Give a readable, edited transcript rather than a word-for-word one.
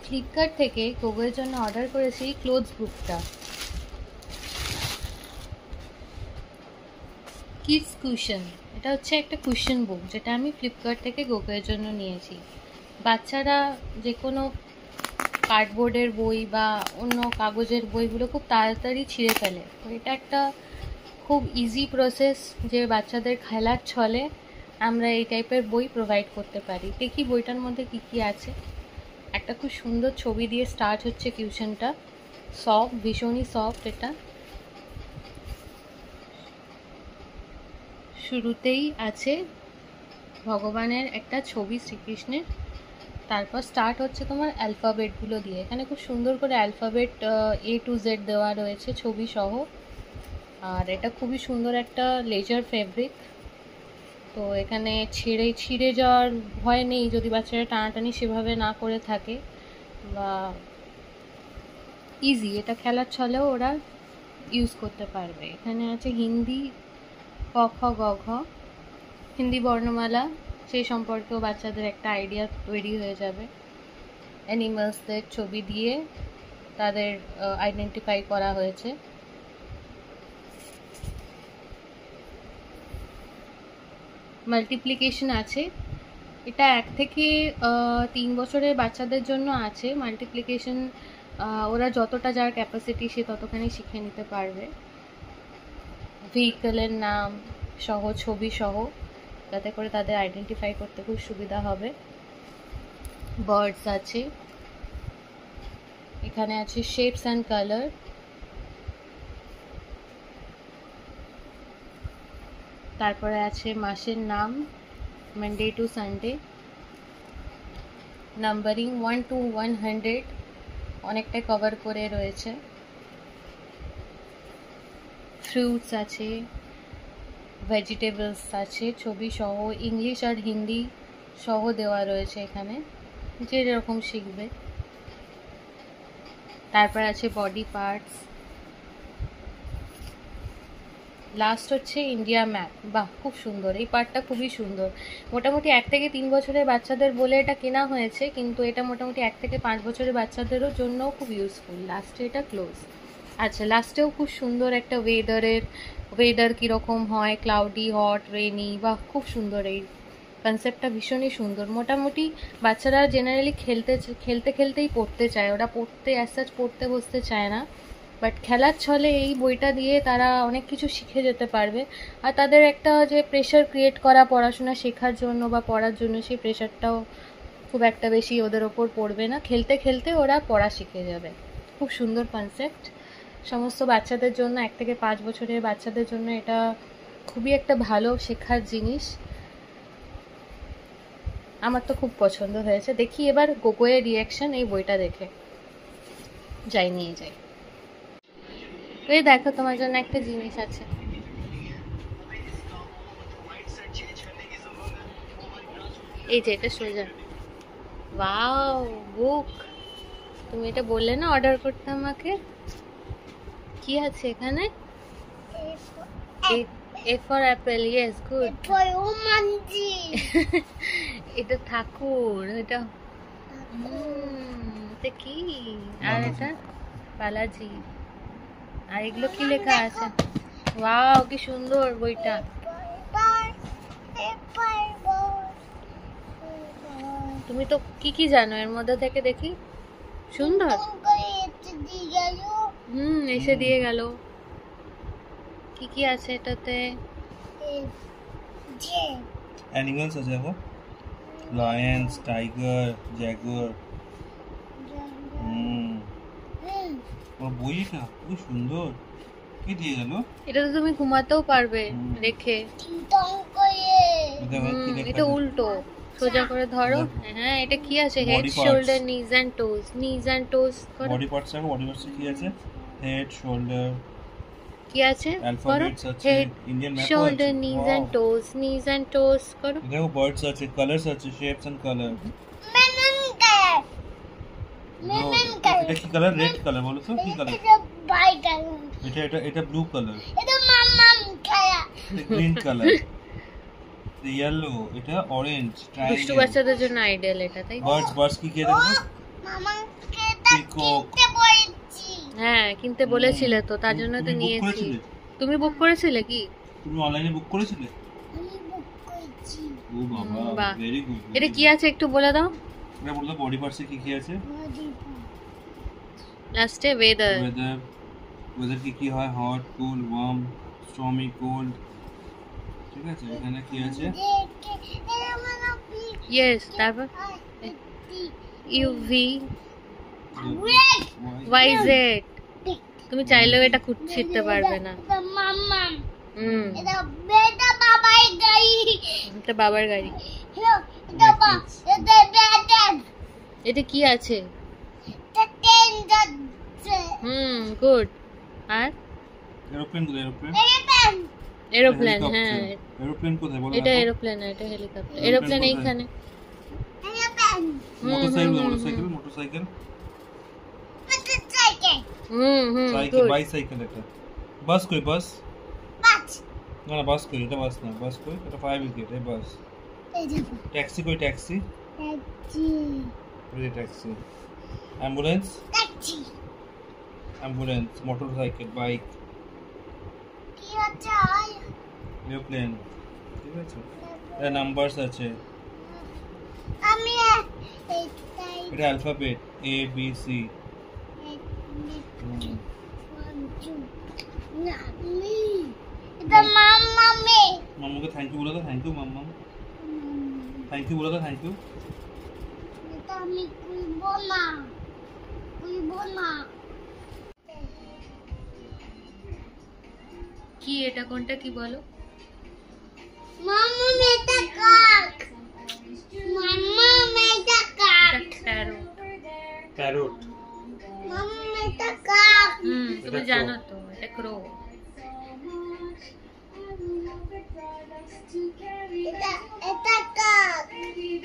Flipkart থেকে গোগোয়ের জন্য order করেছি ক্লোথস বুকটা, কিডস কুশন। এটা হচ্ছে একটা কুশন বুক যেটা আমি ফ্লিপকার্ট থেকে গোগোয়ের জন্য নিয়েছি। বাচ্চারা যে কোনো কার্ডবোর্ডের বই বা অন্য কাগজের বইগুলো খুব তাড়াতাড়ি ছিঁড়ে ফেলে, তো এটা একটা খুব ইজি প্রসেস যে বাচ্চাদের খেলার ছলে আমরা এই টাইপের বই প্রোভাইড করতে পারি। দেখি বইটার মধ্যে কি কি আছে। একটা খুব সুন্দর ছবি দিয়ে স্টার্ট হচ্ছে কিউশনটা, সফট, ভীষণই সফট। এটা শুরুতেই আছে ভগবানের একটা ছবি, শ্রীকৃষ্ণের। তারপর স্টার্ট হচ্ছে তোমার অ্যালফাবেটগুলো দিয়ে। এখানে খুব সুন্দর করে অ্যালফাবেট A to Z দেওয়া রয়েছে ছবি সহ। আর এটা খুবই সুন্দর একটা লেজার ফেব্রিক, তো এখানে ছিঁড়ে যাওয়ার ভয় নেই যদি বাচ্চারা টানাটানি সেভাবে না করে থাকে, বা ইজি, এটা খেলার ছলেও ওরা ইউজ করতে পারবে। এখানে আছে হিন্দি ক খ গ ঘ, হিন্দি বর্ণমালা, সেই সম্পর্কেও বাচ্চাদের একটা আইডিয়া তৈরি হয়ে যাবে। অ্যানিমালসদের ছবি দিয়ে তাদের আইডেন্টিফাই করা হয়েছে। মাল্টিপ্লিকেশন আছে, এটা 1 থেকে 3 বছরের বাচ্চাদের জন্য আছে। মাল্টিপ্লিকেশন ওরা যতটা যার ক্যাপাসিটি সে ততখানি শিখে নিতে পারবে। ভেহিকলের নাম সহ, ছবি সহ, যাতে করে তাদের আইডেন্টিফাই করতে খুব সুবিধা হবে। বার্ডস আছে, এখানে আছে শেপস অ্যান্ড কালার, তারপরে আছে মাসের নাম, Monday to Sunday, numbering 1 to 100 অনেকটাই কভার করে রয়েছে। ফ্রুটস আছে, ভেজিটেবলস আছে ছবি সহ, ইংলিশ আর হিন্দি সহ দেওয়া রয়েছে এখানে, যে যেরকম শিখবে। তারপর আছে বডি পার্টস, লাস্ট হচ্ছে ইন্ডিয়া ম্যাপ। বাহ, খুব সুন্দর, এই পার্টটা খুবই সুন্দর। মোটামুটি 1 থেকে 3 বছরের বাচ্চাদের বলে এটা কেনা হয়েছে, কিন্তু এটা মোটামুটি 1 থেকে 5 বছরের বাচ্চাদেরও জন্যও খুব ইউজফুল। লাস্টে এটা ক্লোজ। আচ্ছা, লাস্টেও খুব সুন্দর একটা ওয়েদার কীরকম হয়, ক্লাউডি, হট, রেনি। বাহ, খুব সুন্দর, এই কনসেপ্টটা ভীষণই সুন্দর। মোটামুটি বাচ্চারা জেনারেলি খেলতেই পড়তে চায়, ওরা পড়তে বসতে চায় না, বাট খেলার ছলে এই বইটা দিয়ে তারা অনেক কিছু শিখে যেতে পারবে। আর তাদের একটা যে প্রেশার ক্রিয়েট করা পড়াশোনা শেখার জন্য বা পড়ার জন্য, সেই প্রেশারটাও খুব একটা বেশি ওদের ওপর পড়বে না। খেলতে খেলতে ওরা পড়া শিখে যাবে। খুব সুন্দর কনসেপ্ট, সমস্ত বাচ্চাদের জন্য, 1 থেকে 5 বছরের বাচ্চাদের জন্য এটা খুবই একটা ভালো শেখার জিনিস। আমার তো খুব পছন্দ হয়েছে। দেখি এবার গোগোয়ের রিয়াকশন এই বইটা দেখে। নিয়ে যাই। এই দেখো, তোমার জন্য একটা জিনিস আছে। এই যে এটা সোজা, ওয়াও, বুক। তুমি এটা বললে না অর্ডার করতে আমাকে। কি আছে এখানে? A for apple, yes, good. এটা ঠাকুর, এটা কি? আর এটা বালাজি। আর এগুলো কি লেখা আছে? ওয়াও, কি সুন্দর বইটা। তুমি তো কি জানো এর মধ্যে থেকে? দেখি, সুন্দর। এসে দিয়ে গেল। কি আছে এটাতে? অ্যানিমালস আছে, দেখো, লায়ন্স, টাইগার, জ্যাগুয়ার। বইটা খুব সুন্দর। কি দিয়ে গেল? এটা তো তুমি ঘুমাতেও পারবে রেখে। এটা উল্টো, সোজা করে ধরো। হ্যাঁ, এটা কি আছে? হেড, শোল্ডার, নিজ এন্ড টোজ। বডি পার্টস আছে। বডি পার্টস কি আছে? হেড, শোল্ডার, কি আছে? অ্যালফাবেটস আছে, ইন্ডিয়ান ম্যাপ আছে, শোল্ডার, নিজ এন্ড টোজ করো। দেখো, বার্ডস আছে, কালারস আছে, শেপস এন্ড কালার। এটা কি কালার? Red colour. বলো তো কি কালার? এটা blue colour. Green colour. Yellow. এটা অরেঞ্জ। দুষ্টু বাচ্চাদের জন্য আইডিয়াল এটা, তাই? বার্ডস কি দেখো? পিকক। হ্যাঁ কিনতে বলেছিলে তো, তার জন্য তো নিয়েছি। তুমি বুক করেছিলে কি? তুমি অনলাইনে বুক করেছিলে? ও বাবা, বাহ। Very good. এটা কি আছে একটু বলে দাও। এটা বলতো বডি পার্টসে কি কি আছে? লাস্টে ওয়েদার। ওয়েদার কি কি হয়? হট, কুল, ওয়ার্ম, স্টর্মি, কোল্ড। ঠিক আছে, এখানে কি আছে? ইয়েস, তারপর ইউভি Why? ওয়াইজেড। তুমি চাইলেও এটা ছিঁড়তে পারবে না। এটা বাবার গাড়ি। এটা কি আছে? গুড। আর এরোপ্লেন কোথায়? এরোপ্লেন। হ্যাঁ এরোপ্লেন কোথায় বলো? এটা এরোপ্লেন না, এটা হেলিকপ্টার। এরোপ্লেন এইখানে। মোটরসাইকেল। গুড। বাইসাইকেল। এটা বাস কই? বাস না, বাস কই? এটা বাস না, বাস কই? এটা ফায়ার ব্রিগেড। এই বাস। ট্যাক্সি কই? Taxi. Taxi. Ambulance. Motorcycle, bike, aeroplane. ঠিক আছে, এটা নাম্বারস আছে। এটা অ্যালফাবেট A B C। মাম্মাকে থ্যাংক ইউ বলে দাও। Thank you mamma. Thank you বলে দাও। Thank you. কি এটা? কোনটা কি বলো? প্যারট। তুমি জানো তো এটা ক্রো।